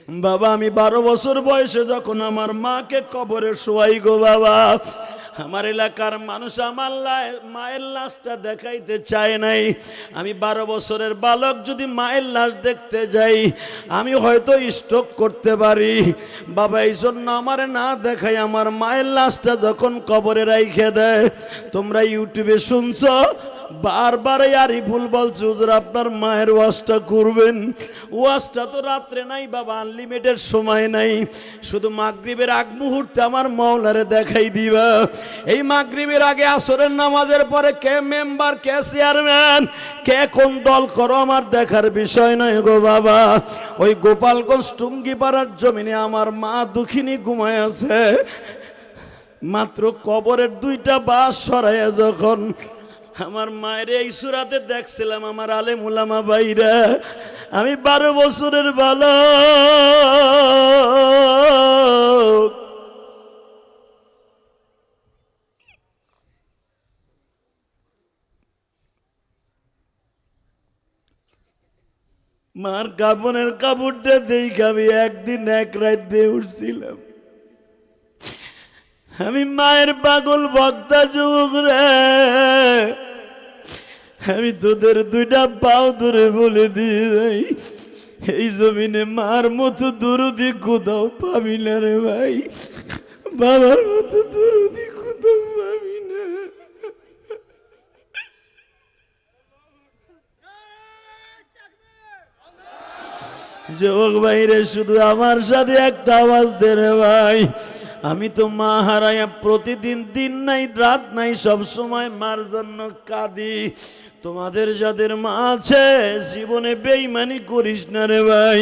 বাবা আমি 12 বছর বয়সে যখন আমার মাকে কবরে শোয়াই গো বাবা, আমার এলাকার মানুষ আমার মায়ের লাশটা দেখাইতে চায় নাই। আমি 12 বছরের বালক যদি মায়ের লাশ দেখতে যাই আমি হয়তো স্ট্রোক করতে পারি। বাবা এই জন্য আমার না দেখাই আমার মায়ের লাশটা যখন কবরে রাইখে দেয়, তোমরা ইউটিউবে শুনছো বারবার আরই ভুল বলছো হুজুর আপনার মায়ের ওয়াজটা করবেন। ওয়াজটা তো রাত্রে নাই বাবা, আনলিমিটেড সময় নাই, শুধু মাগরিবের আগ মুহূর্তে আমার মাওলারে দেখাই দিবা। এই মাগরিবের আগে আসরের নামাজের পরে কে মেম্বার, কে চেয়ারম্যান, কে কোন দল করো আমার দেখার বিষয় নয় গো বাবা। ওই গোপালগঞ্জ টুঙ্গিপাড়ার জমিনে আমার মা দুঃখিনী ঘুমায় আছে, মাত্র কবরের 2টা বাঁশ সরাইয়া যখন আমার মায়ের এই সুরাতে দেখছিলাম আমার আলেম উলামা ভাইরা, আমি 12 বছরের বালক। মার কাপড়ের কাপড়টা দেখে আমি একদিন এক রাত দিয়ে উঠছিলাম। আমি মায়ের পাগল ভক্তা যুবক রে, আমি তোদের 2টা পাও ধরে বলে দিয়ে যাই, এই জমিনে মার মতো দরদি কোথাও পাবি না রে ভাই, বাবার মতো দরদি কোথাও পাবি না। যুবক ভাইরে শুধু আমার সাথে একটা আওয়াজ দে রে ভাই, আমি তো মা হারাইয়া প্রতিদিন দিন নাই রাত নাই সব সময় মার জন্য কাঁদি। তোমাদের যাদের মা আছে জীবনে বেঈমানি করিস না রে ভাই।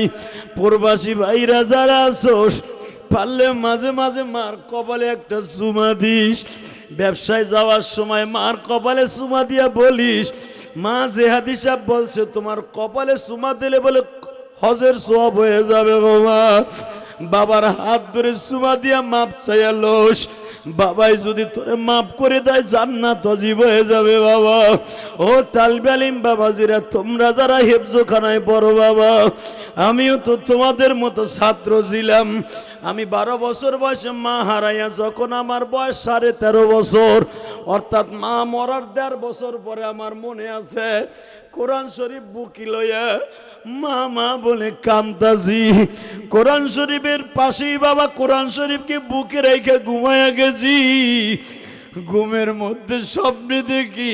প্রবাসী ভাইরা যারা আছোস পারলে মাঝে মাঝে মার কপালে একটা চুমা দিস। ব্যবসায় যাওয়ার সময় মার কপালে চুমা দিয়া বলিস, মা যে হাদিস সাহেব বলছে তোমার কপালে চুমা দিলে বলে হজের সওয়াব হয়ে যাবে গো মা। বাবার হাত ধরে চুমা দিয়া মাপ চাইয়া লোস, বাবাই যদি তোরে মাফ করে দেয় জান্নাত ওয়াজিব হয়ে যাবে বাবা। ও তালবে আলিম বাবাজিরা, তোমরা যারা হেফজোখানায় পড়ো বাবা, আমিও তো তোমাদের মতো ছাত্র ছিলাম। আমি 12 বছর বয়সে মা হারাইয়া যখন আমার বয়স 13.5 বছর, অর্থাৎ মা মরার 1.5 বছর পরে আমার মনে আছে কোরআন শরীফ বুকি লইয়া মা মা বলে কান্দাজি। কোরআন শরীফের পাশেই বাবা কোরআন শরীফকে বুকে রেখে ঘুমায়া গেছি। ঘুমের মধ্যে স্বপ্নে দেখি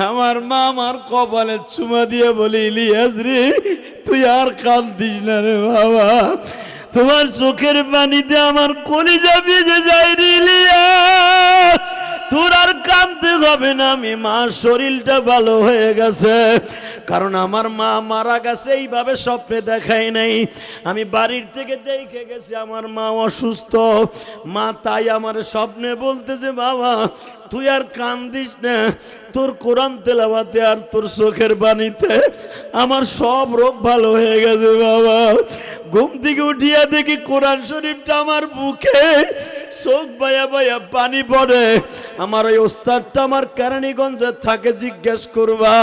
আমার মা আমার কপালে চুমা দিয়ে বলে, ইলিয়াস রে তুই আর কান্দিস না রে বাবা, তোমার চোখের পানিতে আমার কলিজা ভিজে যায় রে ইলিয়াস, তোর আর কাঁদতে হবে না, আমি মার শরীরটা ভালো হয়ে গেছে। কারণ আমার মা মারা গেছে এইভাবে স্বপ্নে দেখাই নাই, আমি বাড়ির থেকে দেখে গেছি আমার মা অসুস্থ। মা তাই আমার স্বপ্নে বলতেছে, বাবা তুই আর কান্দিস না, তোর কোরআন তেলাওয়াতে আর তোর চোখের পানিতে আমার সব রোগ ভালো হয়ে গেছে বাবা। ঘুম থেকে উঠিয়া দেখি কোরআন শরীফটা আমার বুকে, চোখ বায়া বায়া পানি পড়ে। আমার ওই ওস্তাদটা আমার কেরানীগঞ্জে থাকে, জিজ্ঞেস করবা।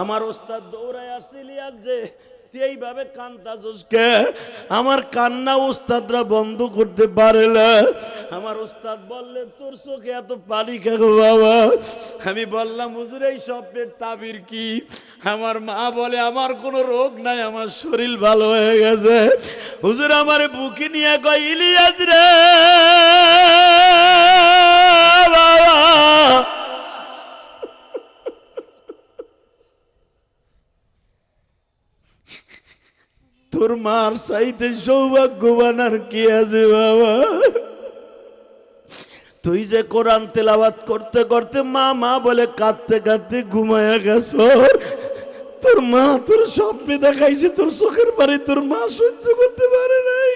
আমার ওস্তাদ দৌড়ায় আসছিলি আজ যে তুই এইভাবে কান্দাসকে, আমার কান্না ওস্তাদরা বন্ধ করতে পারে না। আমার ওস্তাদ বললেন তোর চোখে এত পানি কেন বাবা? আমি বললাম হুজুর এই স্বপ্নের তাবির কি? আমার মা বলে আমার কোনো রোগ নাই, আমার শরীর ভালো হয়ে গেছে। হুজুর আমার বুকে নিয়ে কয়, ইলিয়াস রে বাবা, তোর মার চাইতে সৌভাগ্যবান আর কি আছে বাবা? তুই যে কোরআন তেলাওয়াত করতে করতে মা মা বলে কাঁদতে কাঁদতে ঘুমায়া গেছ, তোর মা তোর স্বপ্নে দেখাইছে তোর চোখের পানি তোর মা সহ্য করতে পারে নাই।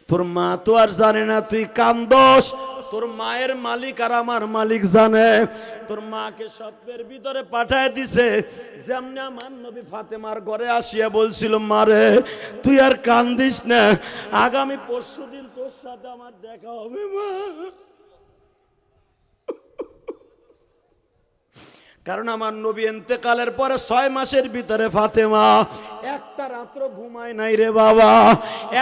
তোর মা তো আর জানে না তুই কান্দস, তোর মায়ের মালিক আর আমার মালিক জানে। তোর মাকে স্বপ্নের ভিতরে পাঠায় দিছে, যেমনি আমার নবী ফাতেমার ঘরে আসিয়া বলছিল, মারে তুই আর কান্দিস না, আগামী পরশুদিন তোর সাথে আমার দেখা হবে মা। কারণ আমার নবী ইন্তেকালের পরে 6 মাসের ভিতরে ফাতেমা একটা রাত্র ঘুমায় নাই রে বাবা,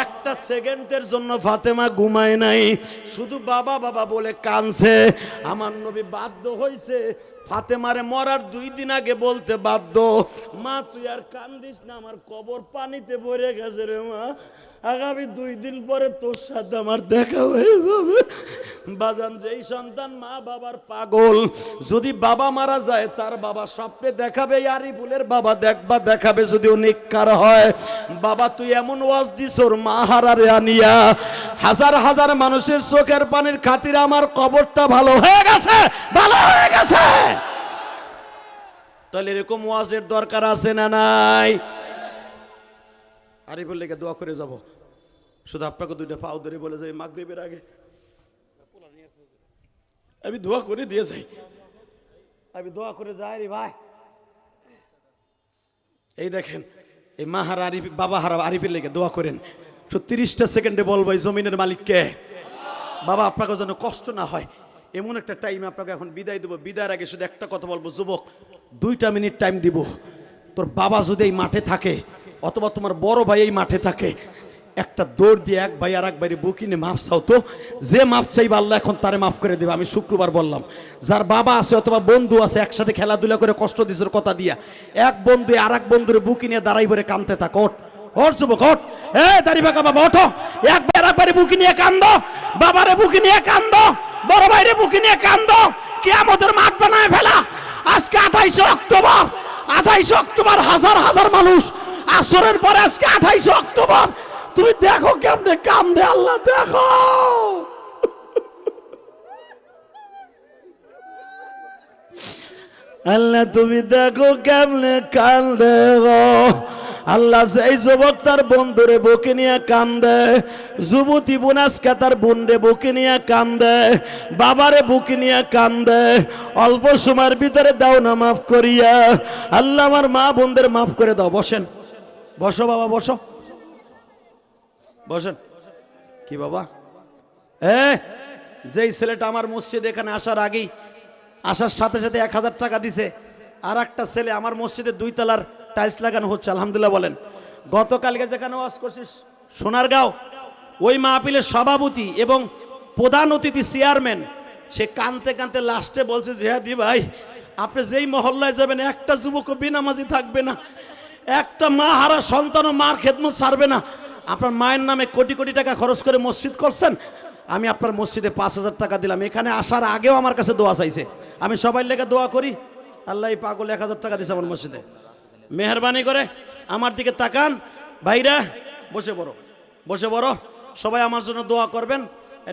একটা সেকেন্ডের জন্য ফাতেমা ঘুমায় নাই, শুধু বাবা বাবা বলে কাঁদছে। আমার নবী বাধ্য হয়েছে ফাতেমারে মরার 2 দিন আগে বলতে বাধ্য, মা তুই আর কান্দিস না, আমার কবর পানিতে ভরে গেছে রে মা, আগামী 2 দিন পরে তোর সাথে আমার দেখা হয়ে যাবে। বাজান, যেই সন্তান মা বাবার পাগল, যদি বাবা মারা যায় তার বাবা স্বপ্নে দেখাবে আরিফুলের বাবা দেখবা দেখাবে, যদি ও নেককার হয়। বাবা তুই এমন ওয়াজ দিস ওর মা হারারে আনিয়া, হাজার হাজার মানুষের চোখের পানির খাতিরে আমার কবরটা ভালো হয়ে গেছে, ভালো হয়ে গেছে। তাহলে এরকম ওয়াজের দরকার আছে না নাই? আরিফুল লেগে দোয়া করে যাব, শুধু আপনাকে 2টা পাও ধরে বলে যাই মাগরিবের আগে আমি দোয়া করে দিয়ে যাই, আমি দোয়া করে যাই রে ভাই। এই দেখেন, এই মা হারা আরিফ, বাবা হারা আরিফের লেগে দোয়া করেন। 30টা সেকেন্ডে বলবো এই জমিনের মালিককে, বাবা আপনাকে যেন কষ্ট না হয়। এমন একটা টাইমে আপনাকে এখন বিদায় দেবো, বিদায়ের আগে শুধু একটা কথা বলবো, যুবক 2টা মিনিট টাইম দিব। তোর বাবা যদি এই মাঠে থাকে অথবা তোমার বড় ভাই এই মাঠে থাকে, একটা দৌড় দিয়ে এক ভাই আর এক ভাইয়ের বুকিনে মাফ চাও তো, যে মাফ চাইবে আল্লাহ এখন তারে মাফ করে দেবে। আমি শুক্রবার বললাম, যার বাবা আছে অথবা বন্ধু আছে একসাথে খেলাধুলা করে কষ্ট দিছোর কথা দিয়া, এক বন্ধু আর এক বন্ধুর বুকিনে দাঁড়াই ভরে কানতে থাক। ওঠ ওঠ যুবক ওঠ, দাড়ি বাঁকা বাবা ওঠো, এক ভাই আর এক ভাইয়ের বুকি নিয়ে কান্দো, বাবারে বুকি নিয়ে কান্দো, বড় ভাইরে বুকি নিয়ে কান্দো, কিয়ামতের মাঠ বানায় ফেলা। আজকে 28 অক্টোবর, 28 অক্টোবর হাজার হাজার মানুষ আসরের পরে, আজকে 28 অক্টোবর, তুমি দেখো কেমনে কান্দে আল্লাহ, দেখো। আল্লাহ তুমি দেখো কেমনে কান্দে গো আল্লাহ। সেই যুবক তার বন্ধুরে বুকে নিয়ে কান্দে, যুবতী বোন আজকে তার বোনরে বুকে নিয়ে কান্দে, বাবারে বুকে নিয়ে কান্দে। অল্প সময়ের ভিতরে দাও না মাফ করিয়া, আল্লাহ আমার মা বোনদের মাফ করে দাও। বসেন, বসো বাবা, বসো, বসেন। কি বাবা, যেই ছেলেটা আমার মসজিদ এখানে আসার আগেই, আসার সাথে সাথে 1000 টাকা দিছে, আর একটা ছেলে আমার মসজিদে 2 তলার টাইলস লাগানো হচ্ছে, আলহামদুলিল্লাহ বলেন। গতকালকে যেখানে ওয়াজ করছিস সোনারগাঁও, ওই মাহফিলের সভাপতি এবং প্রধান অতিথি চেয়ারম্যান, সে কানতে কানতে লাস্টে বলছে, জিহাদি ভাই আপনি যেই মহল্লায় যাবেন একটা যুবক বেনামাজি থাকবে না, একটা মা হারা সন্তানও মার খেদমত ছাড়বে না। আপনার মায়ের নামে কোটি কোটি টাকা খরচ করে মসজিদ করছেন, আমি আপনার মসজিদে 5000 টাকা দিলাম। এখানে আসার আগেও আমার কাছে দোয়া চাইছে, আমি সবাই লেগে দোয়া করি, আল্লাহ এই পাগল 1000 টাকা দিছে আমার মসজিদে। মেহরবানি করে আমার দিকে তাকান ভাইরা, বসে বড়, বসে বড়, সবাই আমার জন্য দোয়া করবেন।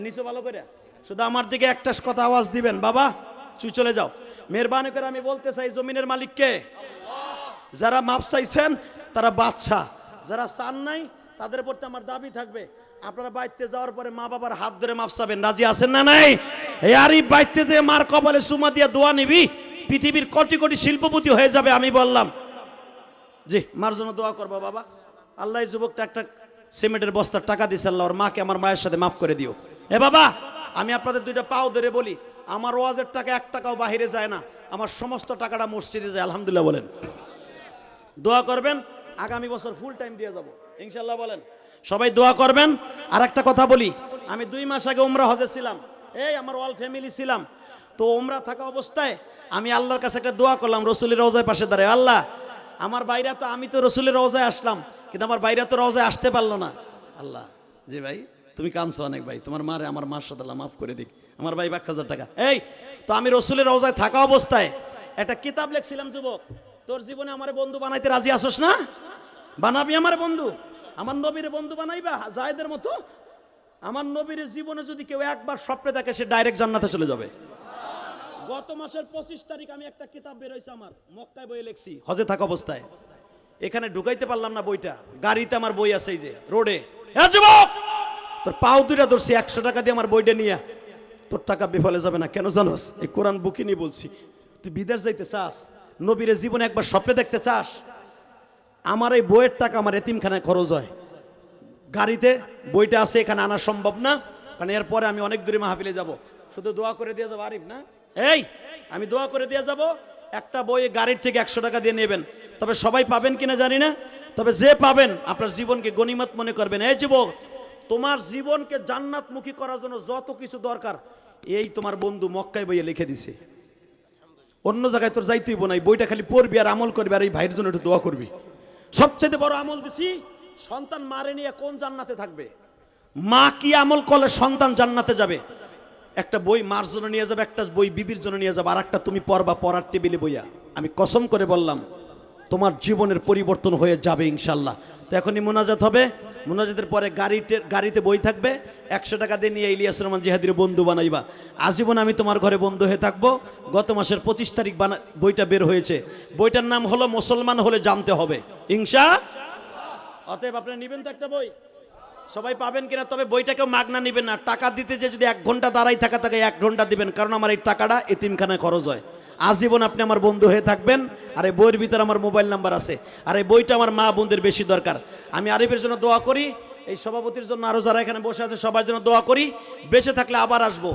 নিচে ভালো করে শুধু আমার দিকে একটা কথা আওয়াজ দিবেন, বাবা তুই চলে যাও। মেহরবানি করে আমি বলতে চাই, জমিনের মালিককে যারা মাপ চাইছেন তারা বাদশাহ, যারা চান নাই তাদের প্রতি আমার দাবি থাকবে, আপনারা বাইতে যাওয়ার পরে মা বাবার হাত ধরে মাপ চাবেন। রাজি আছেন না নাই? এই আরিফ বাইতে যে মার কপালে চুমা দিয়ে দোয়া নিবি, পৃথিবীর কোটি কোটি শিল্পপতি হয়ে যাবে। আমি বললাম জি, মার জন্য দোয়া করবো বাবা। আল্লাহ যুবকটা একটা সিমেন্টের বস্তার টাকা দিছে, আল্লাহ ওর মাকে আমার মায়ের সাথে মাফ করে দিও। এ বাবা, আমি আপনাদের 2টা পাও ধরে বলি, আমার ওয়াজের টাকা 1 টাকাও বাহিরে যায় না, আমার সমস্ত টাকাটা মসজিদে যায়, আলহামদুলিল্লাহ বলেন। দোয়া করবেন, আগামী বছর ফুল টাইম দিয়ে যাব ইনশাল্লাহ বলেন। সবাই দোয়া করবেন। আর একটা কথা বলি, আমি 2 মাস আগে উমরা হজে ছিলাম, এই আমার অল ফ্যামিলি ছিলাম, তো উমরা থাকা অবস্থায় আমি আল্লাহর কাছে একটা দোয়া করলাম, রসুলের রওজায় পাশে দাঁড়ায়, আল্লাহ আমার বাইরা তো, আমি তো রসুলের রওজায় আসলাম, কিন্তু আমার বাইরা তো রওজায় আসতে পারলো না। আল্লাহ জি ভাই তুমি কাঁদছো অনেক ভাই, তোমার মারে আমার মার সাথে আল্লাহ মাফ করে দিক, আমার ভাই 1000 টাকা। এই তো আমি রসুলের রওজায় থাকা অবস্থায় একটা কিতাব লিখছিলাম, যুবক তোর জীবনে আমার বন্ধু বানাইতে রাজি আসোস না? বানাবি আমার বন্ধু, আমার নবীর বন্ধু বানাইবা জায়েদের মতো। আমার নবীর জীবনে যদি কেউ একবার স্বপ্নে দেখে, সে ডাইরেক্ট জান্নাতে চলে যাবে। গত মাসের 25 তারিখ আমি একটা কিতাব বের হয়েছে আমার, মক্কায় বই লিখছি হজে থাকা অবস্থায়, এখানে ঢুকাইতে পারলাম না বইটা, গাড়িতে আমার বই আছে এই যে রোডে। যুবক তোর পাও 2টা ধরছি, 100 টাকা দিয়ে আমার বইটা নিয়ে, তোর টাকা বিফলে যাবে না। কেন জানোস? এই কোরআন বুকিনি বলছি, তুই বিদেশ যাইতে চাস, নবীর জীবনে একবার স্বপ্নে দেখতে চাস, আমার এই বইয়ের টাকা আমার এতিমখানায় খরচ হয়, গাড়িতে বইটা আছে, এখানে আনা সম্ভব না, কারণ এরপরে আমি অনেক দূরে মাহফিলে যাব। শুধু দোয়া করে দিয়ে যাবো আরিফ না, এই আমি দোয়া করে দিয়ে যাব, একটা বই গাড়ির থেকে 100 টাকা দিয়ে নেবেন, তবে সবাই পাবেন কিনা জানি না, তবে যে পাবেন আপনার জীবনকে গনিমত মনে করবেন। এই যুবক, তোমার জীবনকে জান্নাতমুখী করার জন্য যত কিছু দরকার এই তোমার বন্ধু মক্কায় বইয়ে লিখে দিছে। অন্য জায়গায় তোর যাইতেই বোনাই, বইটা খালি পড়বি আর আমল করবি, আর এই ভাইয়ের জন্য একটু দোয়া করবি। সবচেয়ে বড় আমল দিছি, সন্তান মারে নিয়ে কোন জান্নাতে থাকবে, মা কি আমল করলে সন্তান জান্নাতে যাবে। একটা বই মার জন্য নিয়ে যাবে, একটা বই বিবির জন্য নিয়ে যাবে, আর একটা তুমি পড়বা পড়ার টেবিলে বইয়া। আমি কসম করে বললাম তোমার জীবনের পরিবর্তন হয়ে যাবে ইনশাল্লাহ। তো এখনই মোনাজাত হবে, মোনাজাতের পরে গাড়িতে বই থাকবে, 100 টাকা দিয়ে নিয়ে ইলিয়াস রহমান জিহাদির বন্ধু বানাইবা। আজীবন আমি তোমার ঘরে বন্ধু হয়ে থাকবো। গত মাসের 25 তারিখ বইটা বের হয়েছে, বইটার নাম হলো মুসলমান হলে জানতে হবে অতএব আপনারা নিবেন তো একটা বই, সবাই পাবেন কিনা, তবে বইটা কেউ মাগনা নিবেন না। টাকা দিতে যে যদি 1 ঘন্টা দাঁড়াই থাকা থাকে 1 ঘন্টা দিবেন, কারণ আমার এই টাকাটা এতিমখানায় খরচ হয়। আজীবন আপনি আমার বন্ধু হয়ে থাকবেন। আর এই বইয়ের ভিতরে আমার মোবাইল নাম্বার আছে, আর এই বইটা আমার মা বোনদের বেশি দরকার। আমি আরিফের জন্য দোয়া করি, এই সভাপতির জন্য, আরো যারা এখানে বসে আছে সবার জন্য দোয়া করি। বেঁচে থাকলে আবার আসবো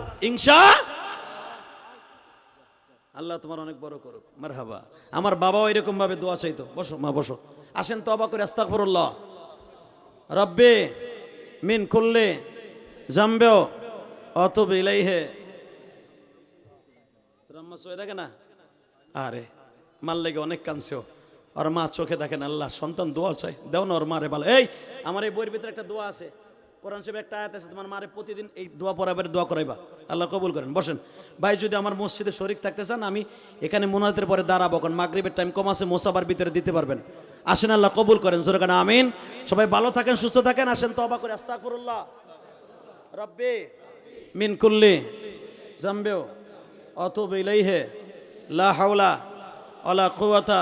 আল্লাহ তোমার অনেক বড় করুক, মারহাবা। আমার বাবাও এরকম ভাবে দোয়া চাইতো। বসো মা, বসো। আসেন তওবা করে আস্তাগফিরুল্লাহ রব্বে মিন কুল্লি জামবে আতুবু ইলাইহি। রাম্মা চোখে দেখে না, আরে মার লেগে অনেক কাঁদছেও, আর মা চোখে দেখেন। আল্লাহ সন্তান দোয়া চাই, দেও না ওর মারে ভালো। এই আমার এই বইয়ের ভিতরে একটা দোয়া আছে, কোরআন শরীফে একটা আয়াত আছে, তোমার মারে প্রতিদিন এই দোয়া পড়াবার দোয়া করাইবা, আল্লাহ কবুল করেন। বসেন ভাই, যদি আমার মসজিদে শরীক থাকতে চান আমি এখানে মুনাজাতের পরে দাঁড়াবো, কারণ মাগরিবের টাইম কম আছে, মোসাবার ভিতরে দিতে পারবেন। আসেন, আল্লাহ কবুল করেন, জোরে কান আমিন। সবাই ভালো থাকেন, সুস্থ থাকেন। আসেন তওবা করে আস্তাগফিরুল্লাহ রব্বি মিন কুল্লি জামবে আতুবু ইলাইহি লা হাওলা ওয়ালা কুওয়াতা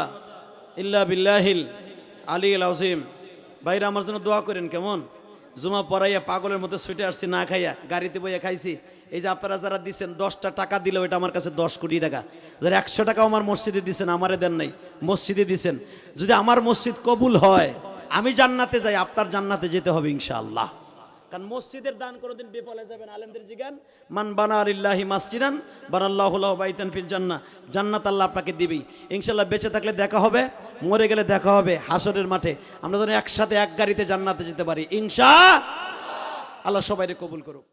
ইল্লা বিল্লাহিল আলিয়্যিল আযীম। ভাইরা আমার জন্য দোয়া করেন। কেমন জুমা পড়াইয়া পাগলের মতো ছুটে আসছি, না খাইয়া গাড়িতে বইয়া খাইছি। এই যে আপনারা যারা দিচ্ছেন 10টা টাকা দিলে ওইটা আমার কাছে 10 কোটি টাকা। যারা 100 টাকাও আমার মসজিদে দিচ্ছেন, আমারে দেন নাই, মসজিদে দিচ্ছেন। যদি আমার মসজিদ কবুল হয়, আমি জান্নাতে যাই, আপনার জান্নাতে যেতে হবে ইনশাআল্লাহ। কারণ মসজিদের দান কোনোদিন বিফলে যাবেন। আলেমদের জিগান, মান বানা লিল্লাহি মাসজিদান বানাল্লাহু লাহু বাইতান ফিল জান্নাহ। জান্নাত আল্লাহ আপনাকে দিবেই ইনশাআল্লাহ। বেঁচে থাকলে দেখা হবে, মরে গেলে দেখা হবে হাসরের মাঠে। আমরা যেন একসাথে এক গাড়িতে জান্নাতে যেতে পারি ইনশাআল্লাহ। আল্লাহ সবাইকে কবুল করুক।